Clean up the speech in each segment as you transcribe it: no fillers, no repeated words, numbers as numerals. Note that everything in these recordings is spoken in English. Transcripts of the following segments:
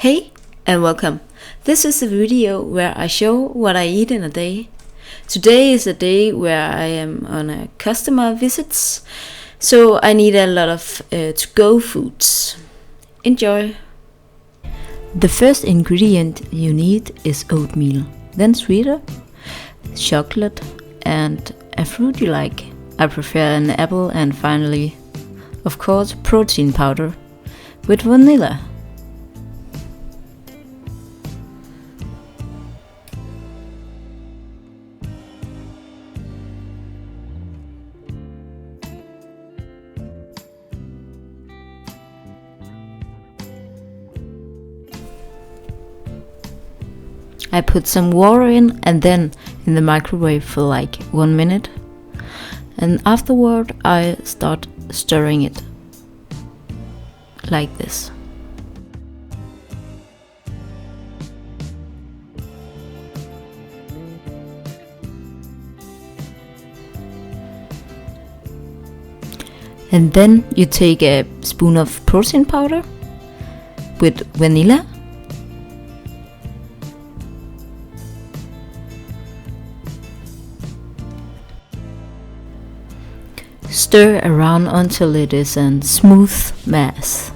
Hey and welcome. This is a video where I show what I eat in a day. Today is a day where I am on a customer visits, so I need a lot of to-go foods. Enjoy! The first ingredient you need is oatmeal, then sweeter, chocolate and a fruit you like. I prefer an apple, and finally, of course, protein powder with vanilla. I put some water in and then in the microwave for like 1 minute, and afterward I start stirring it like this. And then you take a spoon of protein powder with vanilla, stir around until it is a smooth mass.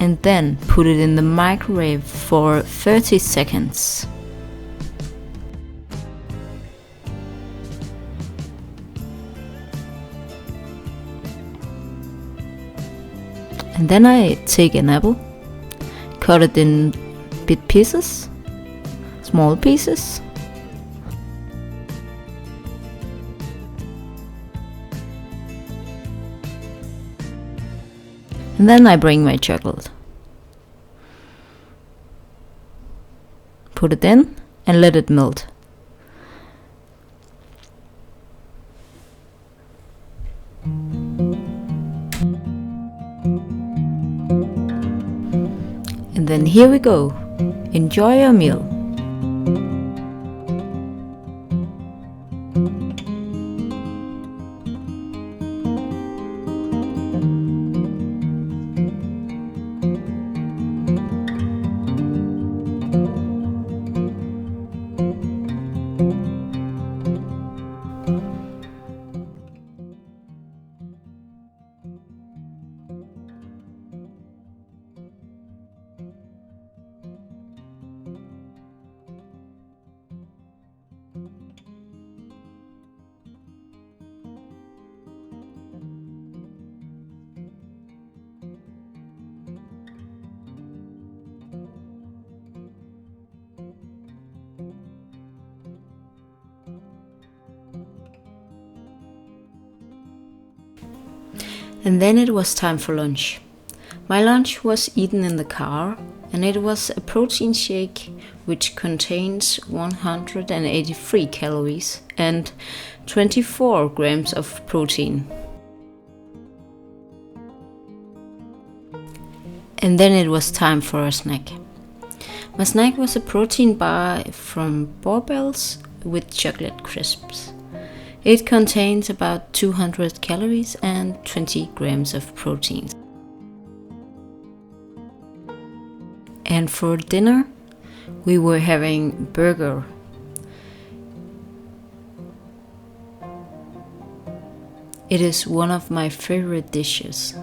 And then put it in the microwave for 30 seconds. And then I take an apple, cut it in bit pieces, small pieces. And then I bring my chocolate, put it in and let it melt. And then here we go. Enjoy your meal. And then it was time for lunch. My lunch was eaten in the car, and it was a protein shake which contains 183 calories and 24 grams of protein. And then it was time for a snack. My snack was a protein bar from Barbells with chocolate crisps. It contains about 200 calories and 20 grams of protein. And for dinner, we were having burger. It is one of my favorite dishes.